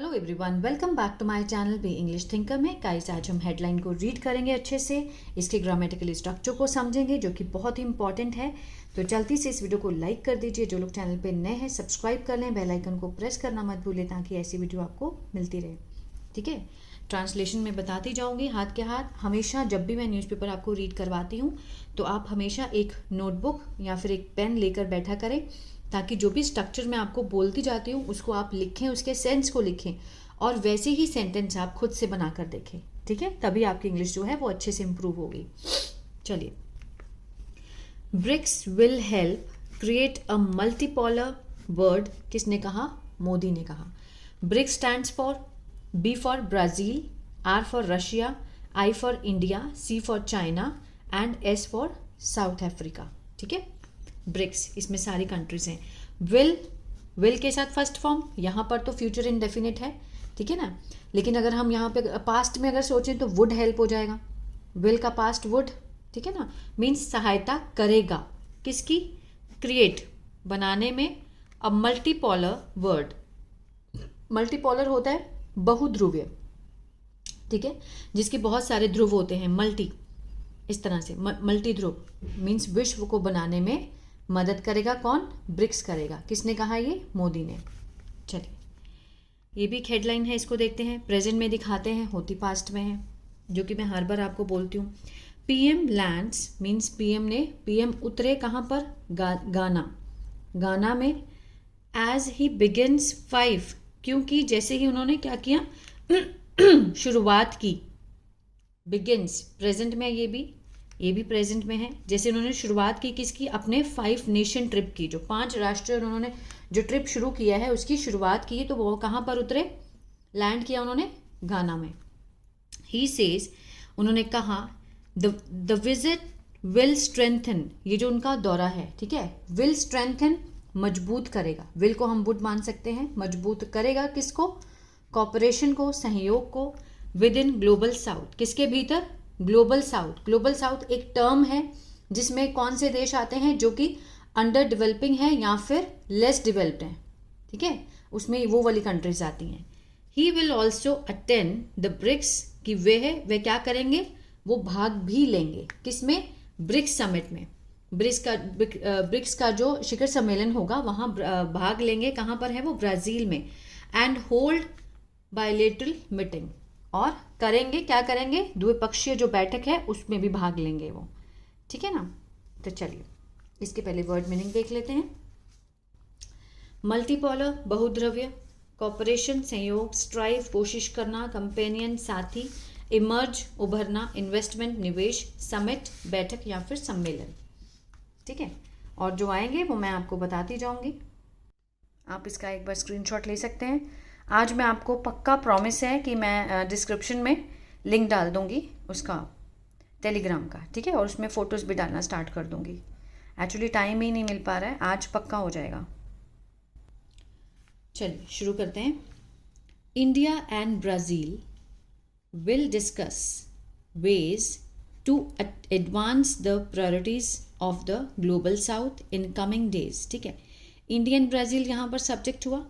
Hello everyone, welcome back to my channel B English thinker में। Guys, आज हम headline को रीड करेंगे अच्छे से, इसके ग्रामेटिकल स्ट्रक्चर को समझेंगे जो कि बहुत ही इंपॉर्टेंट है। तो जल्दी से इस वीडियो को लाइक कर दीजिए। जो लोग चैनल पे नए हैं सब्सक्राइब कर लें, बेल आइकन को प्रेस करना मत भूलें ताकि ऐसी वीडियो आपको मिलती रहे। ठीक है, ट्रांसलेशन में बताती जाऊंगी हाथ के हाथ। हमेशा जब भी मैं न्यूज़पेपर आपको रीड करवाती हूँ तो आप हमेशा एक नोटबुक या फिर एक पेन लेकर बैठा करें ताकि जो भी स्ट्रक्चर मैं आपको बोलती जाती हूँ उसको आप लिखें, उसके सेंस को लिखें और वैसे ही सेंटेंस आप खुद से बना कर देखें। ठीक है, तभी आपकी इंग्लिश जो है वो अच्छे से इम्प्रूव होगी। चलिए, BRICS will help create a multipolar world. किसने कहा? मोदी ने कहा। BRICS stands for B for Brazil, R for Russia, I for India, C for China and S for South Africa. ठीक है, ब्रिक्स, इसमें सारी कंट्रीज हैं। विल के साथ फर्स्ट फॉर्म, यहाँ पर तो फ्यूचर इंडेफिनिट है। ठीक है ना, लेकिन अगर हम यहाँ पे पास्ट में अगर सोचें तो वुड हेल्प हो जाएगा। विल का पास्ट वुड। ठीक है ना, मीन्स सहायता करेगा किसकी? क्रिएट, बनाने में। अब मल्टीपोलर वर्ड, मल्टीपोलर होता है बहुध्रुवीय। ठीक है, जिसके बहुत सारे ध्रुव होते हैं। मल्टी, इस तरह से मल्टी ध्रुव मीन्स विश्व को बनाने में मदद करेगा। कौन? ब्रिक्स करेगा। किसने कहा? ये मोदी ने। चलिए, ये भी एक हेडलाइन है, इसको देखते हैं। प्रेजेंट में दिखाते हैं, होती पास्ट में है, जो कि मैं हर बार आपको बोलती हूँ। पीएम लैंड्स मीन्स पीएम उतरे कहाँ पर? गाना, गाना में। एज ही बिगिन्स 5, क्योंकि जैसे ही उन्होंने क्या किया शुरुआत की। बिगिन्स प्रेजेंट में, ये भी प्रेजेंट में है। जैसे उन्होंने शुरुआत की किसकी? अपने 5 नेशन ट्रिप की। जो 5 राष्ट्र उन्होंने जो ट्रिप शुरू किया है उसकी शुरुआत की, तो वो कहाँ पर उतरे? लैंड किया उन्होंने गाना में। ही सेज, उन्होंने कहा, द विजिट विल स्ट्रेंथन, ये जो उनका दौरा है, ठीक है, विल स्ट्रेंथन, मजबूत करेगा। विल को हम वुड मान सकते हैं। मजबूत करेगा किसको? कॉपरेशन को, सहयोग को। विद इन ग्लोबल साउथ, किसके भीतर? Global south. ग्लोबल साउथ एक टर्म है जिसमें कौन से देश आते हैं जो कि अंडर डेवलपिंग है या फिर लेस डेवलप्ड हैं। ठीक है, उसमें वो वाली कंट्रीज आती हैं। He will also attend the BRICS, कि वे क्या करेंगे? वो भाग भी लेंगे। किसमें? ब्रिक्स समिट में। ब्रिक्स का जो शिखर सम्मेलन होगा वहाँ भाग लेंगे। कहाँ पर है वो? ब्राज़ील में। एंड होल्ड बायलेटरल मीटिंग, और करेंगे, क्या करेंगे? द्विपक्षीय जो बैठक है उसमें भी भाग लेंगे वो। ठीक है ना, तो चलिए इसके पहले वर्ड मीनिंग देख लेते हैं। मल्टीपोलर बहुद्रव्य, कॉपरेशन सहयोग, स्ट्राइव कोशिश करना, कंपेनियन साथी, इमर्ज उभरना, इन्वेस्टमेंट निवेश, समिट बैठक या फिर सम्मेलन। ठीक है, और जो आएंगे वो मैं आपको बताती जाऊंगी। आप इसका एक बार स्क्रीनशॉट ले सकते हैं। आज मैं आपको पक्का प्रॉमिस है कि मैं डिस्क्रिप्शन में लिंक डाल दूंगी उसका, टेलीग्राम का। ठीक है, और उसमें फ़ोटोज़ भी डालना स्टार्ट कर दूंगी। एक्चुअली टाइम ही नहीं मिल पा रहा है, आज पक्का हो जाएगा। चलिए शुरू करते हैं। India and Brazil will discuss ways to advance the priorities of the global south in coming days. ठीक है, इंडिया एंड ब्राज़ील यहाँ पर सब्जेक्ट हुआ।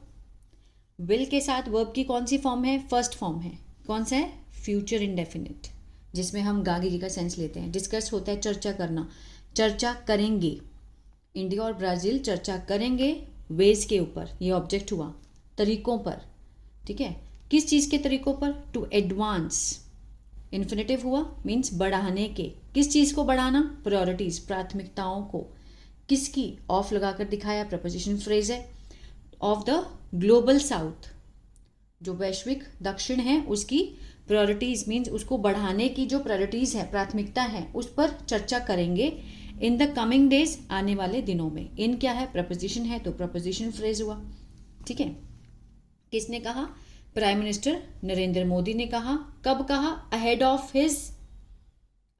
विल के साथ वर्ब की कौन सी फॉर्म है? फर्स्ट फॉर्म है। कौन सा है? फ्यूचर इंडेफिनिट, जिसमें हम गागी का सेंस लेते हैं। डिस्कस होता है चर्चा करना, चर्चा करेंगे। इंडिया और ब्राज़ील चर्चा करेंगे वेज के ऊपर, ये ऑब्जेक्ट हुआ। तरीकों पर, ठीक है, किस चीज़ के तरीकों पर? टू एडवांस, इन्फिनेटिव हुआ, मीन्स बढ़ाने के। किस चीज़ को बढ़ाना? प्रायोरिटीज़, प्राथमिकताओं को। किसकी? ऑफ लगाकर दिखाया, प्रपोजिशन फ्रेज है। ऑफ द ग्लोबल साउथ, जो वैश्विक दक्षिण है उसकी प्रायोरिटीज़, मीन्स उसको बढ़ाने की जो प्रायोरिटीज़ है, प्राथमिकता है, उस पर चर्चा करेंगे। इन द कमिंग डेज, आने वाले दिनों में। इन क्या है? प्रपोजिशन है, तो प्रपोजिशन फ्रेज हुआ। ठीक है, किसने कहा? प्राइम मिनिस्टर नरेंद्र मोदी ने कहा। कब कहा? अहेड ऑफ हिज,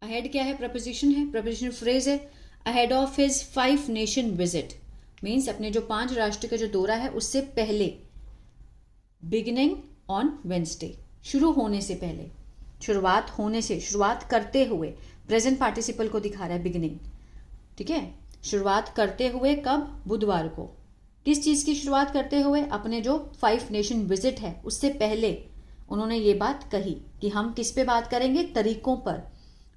अहेड क्या है? प्रपोजिशन है, प्रपोजिशन फ्रेज है। Ahead of his 5 nation visit, means अपने जो 5 राष्ट्र का जो दौरा है उससे पहले। बिगिनिंग ऑन वेंसडे, शुरू होने से पहले, शुरुआत होने से, शुरुआत करते हुए। प्रेजेंट पार्टिसिपल को दिखा रहा है बिगिनिंग। ठीक है, शुरुआत करते हुए कब? बुधवार को। किस चीज़ की शुरुआत करते हुए? अपने जो 5 नेशन विजिट है उससे पहले उन्होंने ये बात कही कि हम किस पे बात करेंगे? तरीकों पर,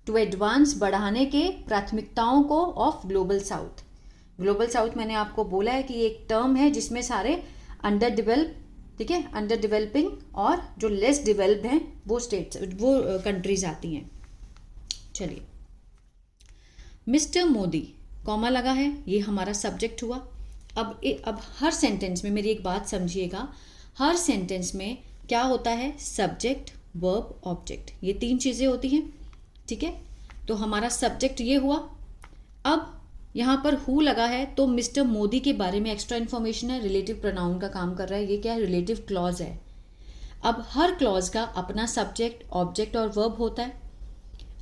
टू एडवांस, बढ़ाने के प्राथमिकताओं को of global south. Global south मैंने आपको बोला है कि एक टर्म है जिसमें सारे अंडर डेवलप, ठीक है, अंडर डेवलपिंग और जो लेस डेवलप्ड हैं वो स्टेट्स, वो कंट्रीज आती हैं। चलिए, मिस्टर मोदी, कॉमा लगा है, ये हमारा सब्जेक्ट हुआ। अब हर सेंटेंस में मेरी एक बात समझिएगा, हर सेंटेंस में क्या होता है? सब्जेक्ट, वर्ब, ऑब्जेक्ट, ये 3 चीज़ें होती हैं, ठीक है। तो हमारा सब्जेक्ट ये हुआ। अब यहाँ पर हु लगा है तो मिस्टर मोदी के बारे में एक्स्ट्रा इन्फॉर्मेशन है, रिलेटिव प्रोनाउन का काम कर रहा है। ये क्या है? रिलेटिव क्लॉज है। अब हर क्लॉज का अपना सब्जेक्ट, ऑब्जेक्ट और वर्ब होता है।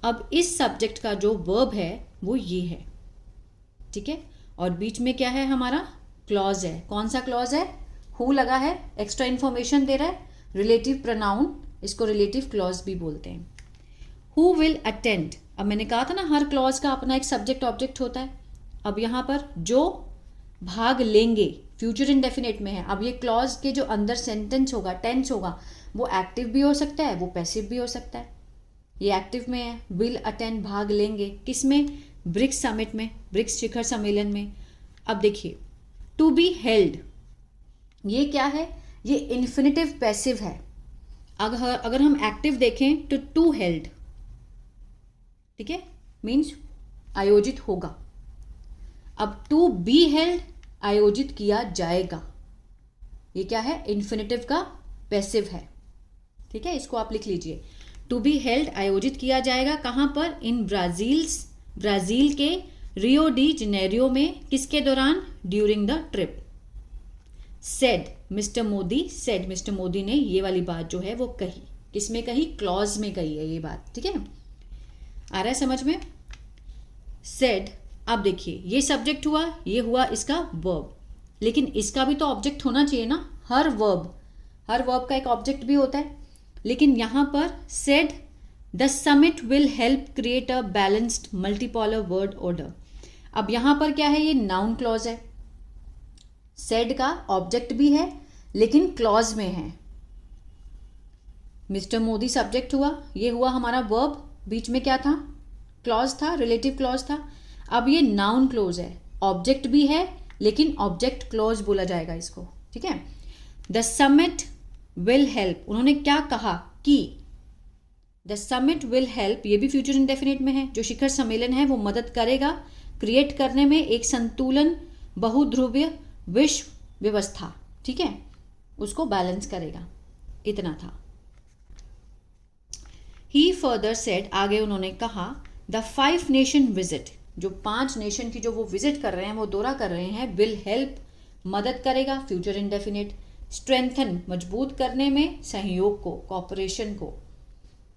अब इस सब्जेक्ट का जो वर्ब है वो ये है, ठीक है, और बीच में क्या है? हमारा क्लॉज है। कौन सा क्लॉज है? हु लगा है, एक्स्ट्रा इन्फॉर्मेशन दे रहा है, रिलेटिव प्रोनाउन, इसको रिलेटिव क्लॉज भी बोलते हैं। हु विल अटेंड, अब मैंने कहा था ना हर क्लॉज का अपना एक सब्जेक्ट ऑब्जेक्ट होता है। अब यहाँ पर जो भाग लेंगे फ्यूचर इंडेफिनिट में है। अब ये क्लॉज के जो अंदर सेंटेंस होगा, टेंस होगा, वो एक्टिव भी हो सकता है, वो पैसिव भी हो सकता है। ये एक्टिव में है, विल अटेंड, भाग लेंगे, किसमें? ब्रिक्स समिट में, ब्रिक्स शिखर सम्मेलन में। अब देखिए, टू बी हेल्ड, ये क्या है? ये इन्फिनिटिव पैसिव है। अगर हम एक्टिव देखें तो टू हेल्ड, ठीक है, मीन्स आयोजित होगा। अब टू बी हेल्ड, आयोजित किया जाएगा, ये क्या है? इन्फिनिटिव का पैसिव है, ठीक है, इसको आप लिख लीजिए। टू बी हेल्ड, आयोजित किया जाएगा, कहां पर? इन ब्राजील के रियो डी जेनेरियो में, किसके दौरान? During the trip. Said mister Modi, said mister Modi ने ये वाली बात जो है वो कही, किसमें कही? क्लॉज में कही है ये बात, ठीक है, आ रहा है समझ में? सेड। अब देखिए, ये सब्जेक्ट हुआ, ये हुआ इसका वर्ब, लेकिन इसका भी तो ऑब्जेक्ट होना चाहिए ना। हर वर्ब का एक ऑब्जेक्ट भी होता है, लेकिन यहां पर said the summit will help create a balanced multipolar word order. अब यहां पर क्या है? ये नाउन क्लॉज है, सेड का ऑब्जेक्ट भी है लेकिन क्लॉज में है। मिस्टर मोदी सब्जेक्ट हुआ, ये हुआ हमारा वर्ब, बीच में क्या था? क्लॉज था, रिलेटिव क्लॉज था। अब ये नाउन क्लॉज है, ऑब्जेक्ट भी है लेकिन ऑब्जेक्ट क्लॉज बोला जाएगा इसको, ठीक है। द समिट विल हेल्प, उन्होंने क्या कहा? कि द समिट विल हेल्प, ये भी फ्यूचर इंडेफिनिट में है, जो शिखर सम्मेलन है वो मदद करेगा क्रिएट करने में एक संतुलन बहुध्रुवीय विश्व व्यवस्था, ठीक है, उसको बैलेंस करेगा। इतना था। ही फर्दर सेड, आगे उन्होंने कहा, द 5 नेशन विजिट, जो 5 नेशन की जो वो विजिट कर रहे हैं, वो दौरा कर रहे हैं, विल हेल्प, मदद करेगा, फ्यूचर इंडेफिनिट, स्ट्रेंथन, मजबूत करने में, सहयोग को, कॉपरेशन को,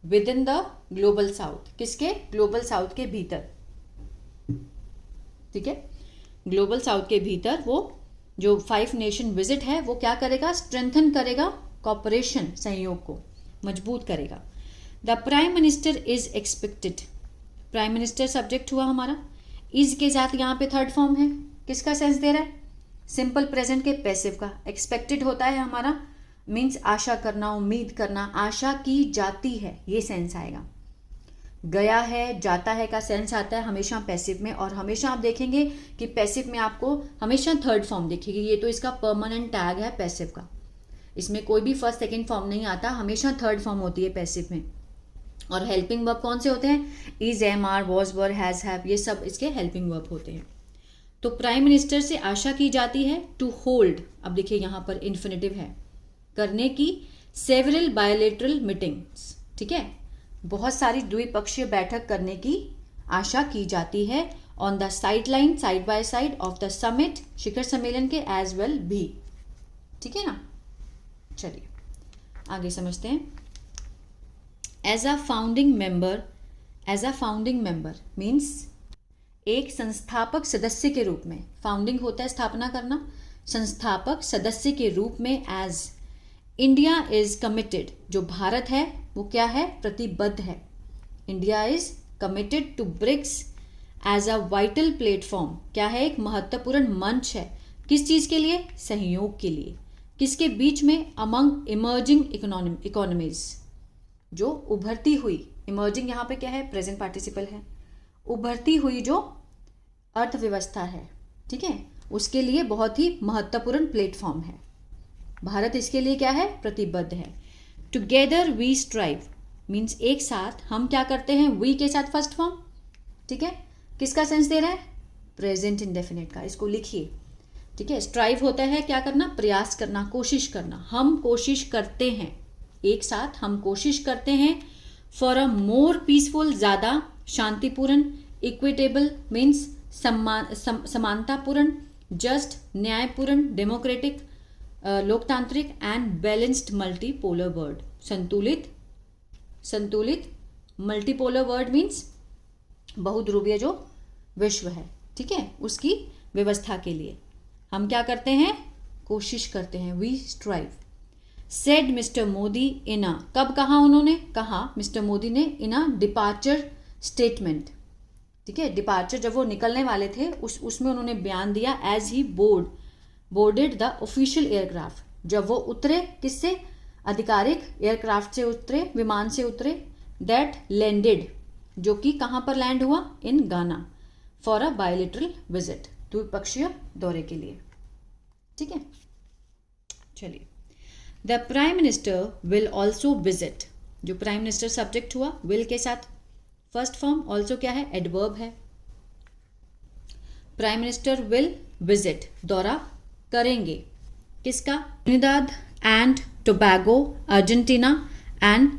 with in the global south, किसके? ग्लोबल साउथ के भीतर, ठीक है, ग्लोबल साउथ के भीतर वो जो 5 नेशन विजिट है वो क्या करेगा? स्ट्रेंथन करेगा, कॉपरेशन, सहयोग को मजबूत करेगा। The prime minister is expected, prime minister subject हुआ हमारा, इज के साथ यहाँ पे थर्ड फॉर्म है, किसका सेंस दे रहा है? सिंपल प्रेजेंट के पैसिव का। एक्सपेक्टेड होता है हमारा, मीन्स आशा करना, उम्मीद करना, आशा की जाती है, ये सेंस आएगा। गया है, जाता है का सेंस आता है हमेशा पैसिव में, और हमेशा आप देखेंगे कि पैसिव में आपको हमेशा थर्ड फॉर्म दिखेगी। ये तो इसका परमानेंट टैग है पैसिव का, इसमें कोई भी फर्स्ट सेकंड फॉर्म नहीं आता, हमेशा थर्ड फॉर्म होती है पैसिव में। और हेल्पिंग वर्ब कौन से होते हैं? Is, am, are, was, were, has, have, ये सब इसके हेल्पिंग वर्ब होते हैं। तो प्राइम मिनिस्टर से आशा की जाती है, टू होल्ड, अब देखिए यहाँ पर इन्फिनिटिव है, करने की, सेवरल बायलेटरल मीटिंग्स, ठीक है, बहुत सारी द्विपक्षीय बैठक करने की आशा की जाती है, on the side line, side by side of the summit, शिखर सम्मेलन के, एज वेल भी, ठीक है ना। चलिए आगे समझते हैं। As a founding member means एक संस्थापक सदस्य के रूप में, फाउंडिंग होता है स्थापना करना, संस्थापक सदस्य के रूप में, एज इंडिया इज कमिटेड, जो भारत है वो क्या है? प्रतिबद्ध है। India is committed to BRICS as a vital platform, क्या है? एक महत्वपूर्ण मंच है, किस चीज़ के लिए? सहयोग के लिए। किसके बीच में? अमंग इमर्जिंग इकोनॉमीज, जो उभरती हुई, इमर्जिंग यहाँ पे क्या है? प्रेजेंट पार्टिसिपल है। उभरती हुई जो अर्थव्यवस्था है, ठीक है, उसके लिए बहुत ही महत्वपूर्ण प्लेटफॉर्म है। भारत इसके लिए क्या है? प्रतिबद्ध है। टुगेदर वी स्ट्राइव मीन्स एक साथ हम क्या करते हैं? वी के साथ फर्स्ट फॉर्म, ठीक है, किसका सेंस दे रहा है? प्रेजेंट इंडेफिनिट का। इसको लिखिए, ठीक है। स्ट्राइव होता है क्या करना? प्रयास करना, कोशिश करना। हम कोशिश करते हैं, एक साथ हम कोशिश करते हैं फॉर अ मोर पीसफुल, ज़्यादा शांतिपूर्ण, इक्विटेबल मीन्स समानतापूर्ण, जस्ट न्यायपूर्ण, डेमोक्रेटिक लोकतांत्रिक, एंड बैलेंस्ड मल्टीपोलर वर्ल्ड, संतुलित मल्टीपोलर वर्ल्ड मीन्स बहुध्रुवीय जो विश्व है, ठीक है, उसकी व्यवस्था के लिए हम क्या करते हैं? कोशिश करते हैं। We strive. Said mister Modi in a, कब कहा उन्होंने? कहा मिस्टर मोदी ने इन अ डिपार्चर स्टेटमेंट, ठीक है। डिपार्चर जब वो निकलने वाले थे उसमें उन्होंने बयान दिया as he boarded the official aircraft, जब वो उतरे किससे? आधिकारिक एयरक्राफ्ट से उतरे, विमान से उतरे, दैट लैंडेड, जो कि कहाँ पर लैंड हुआ? इन गाना, फॉर अ बायलिटरल विजिट, द्विपक्षीय दौरे के लिए, ठीक है। चलिए, the prime minister will also visit, जो प्राइम मिनिस्टर सब्जेक्ट हुआ विल के साथ, फर्स्ट फॉर्म, ऑल्सो क्या है? एडवर्ब है। प्राइम मिनिस्टर विल विजिट, दौरा करेंगे, किसका? Trinidad and Tobago, Argentina and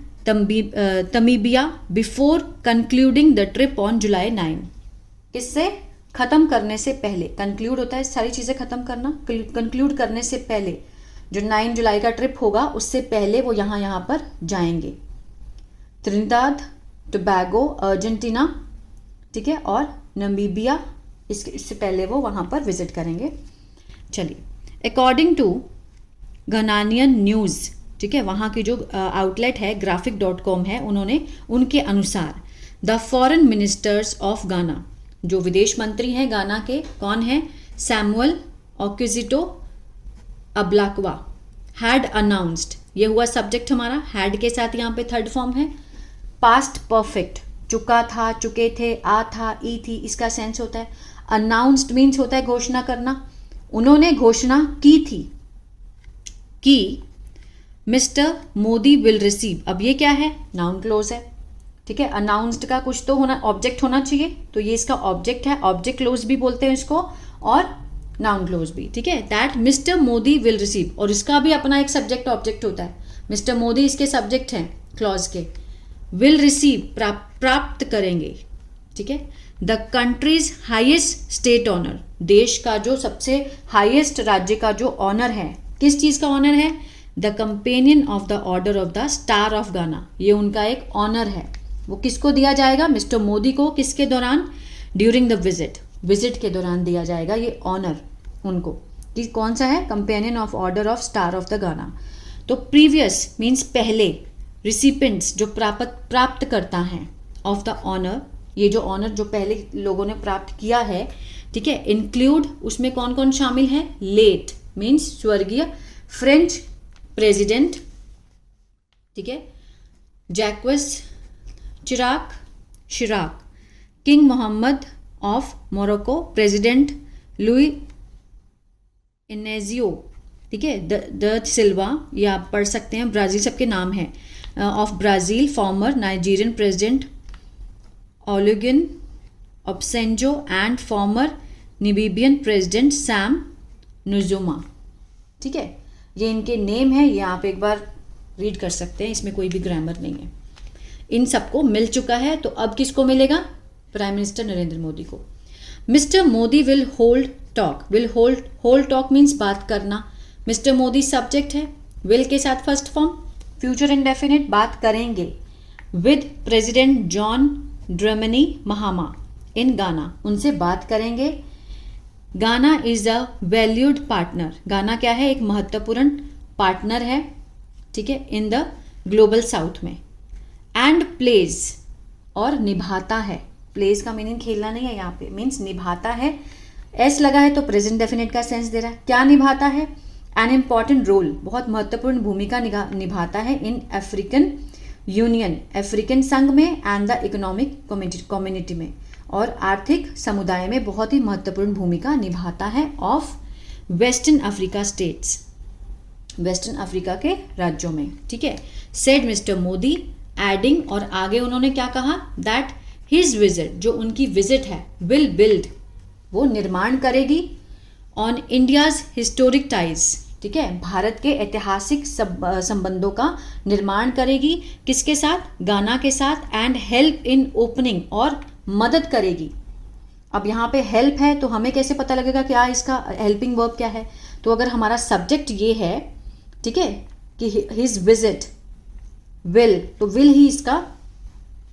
Namibia before concluding the trip on July 9, किससे? खत्म करने से पहले। कंक्लूड होता है सारी चीज़ें खत्म करना, कंक्लूड करने से पहले, जो 9 जुलाई का ट्रिप होगा उससे पहले वो यहाँ पर जाएंगे। त्रिनिदाद, टोबैगो, अर्जेंटीना, ठीक है, और नमीबिया, इससे पहले वो वहाँ पर विजिट करेंगे। चलिए, अकॉर्डिंग टू घनानियन न्यूज़, ठीक है, वहाँ की जो आउटलेट है graphic.com है, उनके अनुसार द फॉरेन मिनिस्टर्स ऑफ गाना, जो विदेश मंत्री हैं गाना के, कौन है? सैमुअल ओक्विजिटो अब्लाक्वा, हैड अनाउंस्ड, ये हुआ सब्जेक्ट हमारा, हैड के साथ यहाँ पे थर्ड फॉर्म है। पास्ट परफेक्ट, चुका था, चुके थे, आ था, ई थी, इसका सेंस होता है। अनाउंस्ड मीन्स होता है घोषणा करना, उन्होंने घोषणा की थी कि मिस्टर मोदी विल रिसीव, अब ये क्या है? नाउन क्लोज है, ठीक है। अनाउंस्ड का कुछ तो होना, ऑब्जेक्ट होना चाहिए, तो ये इसका ऑब्जेक्ट है, ऑब्जेक्ट क्लोज भी बोलते हैं इसको, और नाउन क्लोज भी, ठीक है। That mister Modi will receive, और इसका भी अपना एक सब्जेक्ट ऑब्जेक्ट होता है। मिस्टर मोदी इसके सब्जेक्ट हैं क्लॉज के। विल रिसीव, प्राप्त करेंगे, ठीक है। The country's highest state honour, देश का जो सबसे हाईएस्ट राज्य का जो ऑनर है, किस चीज़ का ऑनर है? The companion of the order of the star of गाना, ये उनका एक ऑनर है। वो किसको दिया जाएगा? मिस्टर मोदी को। किसके दौरान? ड्यूरिंग द विजिट के दौरान दिया जाएगा ये ऑनर उनको। कि कौन सा है? Companion of order of star of the गाना। तो प्रीवियस मीन्स पहले, रिसिपेंट्स जो प्राप्त करता है, ऑफ द ऑनर, ये जो ऑनर जो पहले लोगों ने प्राप्त किया है, ठीक है। इंक्लूड, उसमें कौन कौन शामिल है? लेट मीन्स स्वर्गीय फ्रेंच प्रेसिडेंट, ठीक है, Jacques Chirac, king Mohammed of Morocco, president Luiz Inacio, ठीक है, द सिल्वा, ये आप पढ़ सकते हैं, ब्राज़ील सबके नाम हैं, of Brazil, former Nigerian president Olusegun Obasanjo and former Namibian president Sam Nujoma, ठीक है। ये इनके नेम है, ये आप एक बार रीड कर सकते हैं, इसमें कोई भी ग्रामर नहीं है। इन सबको मिल चुका है, तो अब किसको मिलेगा? प्राइम मिनिस्टर नरेंद्र मोदी को। Mister Modi will hold talk, hold talk means बात करना। मिस्टर मोदी सब्जेक्ट है, विल के साथ फर्स्ट फॉर्म, फ्यूचर इंडेफिनिट, बात करेंगे विद प्रेसिडेंट जॉन ड्रैमनी महामा इन गाना, उनसे बात करेंगे। गाना इज अ वैल्यूड पार्टनर, गाना क्या है? एक महत्वपूर्ण पार्टनर है, ठीक है, इन द ग्लोबल साउथ में। एंड प्लेज, और निभाता है, प्लेज का मीनिंग खेलना नहीं है यहाँ पे, मीन्स निभाता है एस लगा है तो प्रेजेंट डेफिनेट का सेंस दे रहा है। क्या निभाता है? एन इम्पॉर्टेंट रोल, बहुत महत्वपूर्ण भूमिका निभाता है इन अफ्रीकन यूनियन, अफ्रीकन संघ में, एंड द इकोनॉमिक कम्युनिटी में, और आर्थिक समुदाय में बहुत ही महत्वपूर्ण भूमिका निभाता है of western Africa states, western Africa के राज्यों में। ठीक है, सेड मिस्टर मोदी एडिंग, और आगे उन्होंने क्या कहा, दैट हिज विजिट, जो उनकी विजिट है, विल बिल्ड, वो निर्माण करेगी, ऑन इंडियाज हिस्टोरिक टाइज, ठीक है, भारत के ऐतिहासिक संबंधों का निर्माण करेगी, किसके साथ? गाना के साथ, एंड हेल्प इन ओपनिंग, और मदद करेगी। अब यहाँ पे हेल्प है तो हमें कैसे पता लगेगा क्या इसका हेल्पिंग वर्ब क्या है? तो अगर हमारा सब्जेक्ट ये है, ठीक है, कि हिज विजिट विल, तो विल ही इसका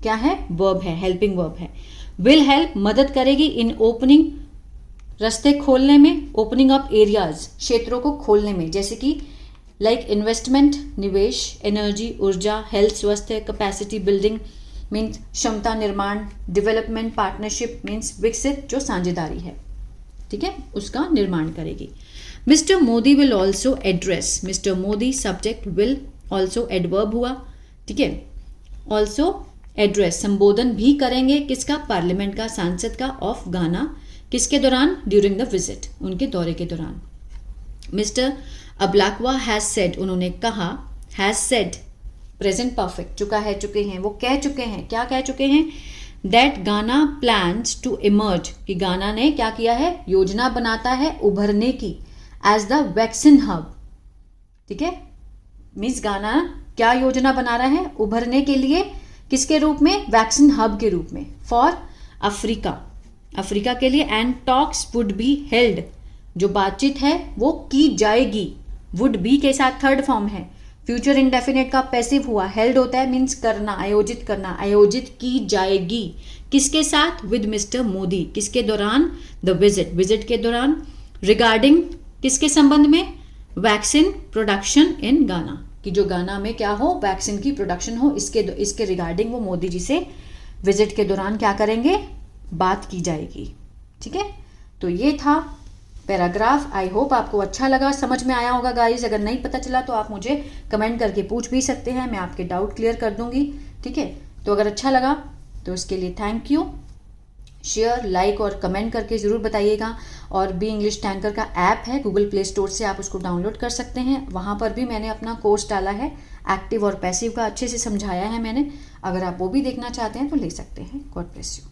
क्या है? वर्ब है, हेल्पिंग वर्ब है। विल हेल्प, मदद करेगी, इन ओपनिंग, रास्ते खोलने में, ओपनिंग अप एरियाज, क्षेत्रों को खोलने में, जैसे कि लाइक इन्वेस्टमेंट, निवेश, एनर्जी, ऊर्जा, हेल्थ, स्वास्थ्य, कैपेसिटी बिल्डिंग मीन्स क्षमता निर्माण, डेवलपमेंट, पार्टनरशिप मीन्स विकसित, जो साझेदारी है, ठीक है, उसका निर्माण करेगी। Mister Modi will also address, mister Modi subject, will also adverb हुआ, ठीक है, ऑल्सो एड्रेस, संबोधन भी करेंगे, किसका? पार्लियामेंट का, सांसद का, ऑफ गाना, किसके दौरान? ड्यूरिंग द विजिट, उनके दौरे के दौरान। मिस्टर अब्लाकवा हैज सेड, उन्होंने कहा, हैज सेड प्रेजेंट परफेक्ट, चुका है, चुके हैं, वो कह चुके हैं, क्या कह चुके हैं? दैट गाना प्लान्स टू इमर्ज, कि गाना ने क्या किया है? योजना बनाता है उभरने की, एज द वैक्सीन हब, ठीक है, मीन्स गाना क्या योजना बना रहा है? उभरने के लिए, किसके रूप में? वैक्सीन हब के रूप में, फॉर अफ्रीका, अफ्रीका के लिए, and talks would be held, जो बातचीत है वो की जाएगी, वुड बी के साथ थर्ड फॉर्म है, फ्यूचर इंडेफिनेट का पैसिव हुआ, हेल्ड होता है मीन्स करना, आयोजित करना, आयोजित की जाएगी, किसके साथ? विद मिस्टर मोदी, किसके दौरान? द विजिट, विजिट के दौरान, रिगार्डिंग, किसके संबंध में? वैक्सीन प्रोडक्शन इन गाना, कि जो गाना में क्या हो? वैक्सीन की प्रोडक्शन हो, इसके रिगार्डिंग वो मोदी जी से विजिट के दौरान क्या करेंगे? बात की जाएगी, ठीक है। तो ये था पैराग्राफ। आई होप आपको अच्छा लगा, समझ में आया होगा गाइस। अगर नहीं पता चला तो आप मुझे कमेंट करके पूछ भी सकते हैं, मैं आपके डाउट क्लियर कर दूंगी, ठीक है। तो अगर अच्छा लगा तो इसके लिए थैंक यू। शेयर, लाइक और कमेंट करके ज़रूर बताइएगा। और बी इंग्लिश टैंकर का ऐप है, गूगल प्ले स्टोर से आप उसको डाउनलोड कर सकते हैं। वहाँ पर भी मैंने अपना कोर्स डाला है, एक्टिव और पैसिव का अच्छे से समझाया है मैंने। अगर आप वो भी देखना चाहते हैं तो ले सकते हैं। God bless you.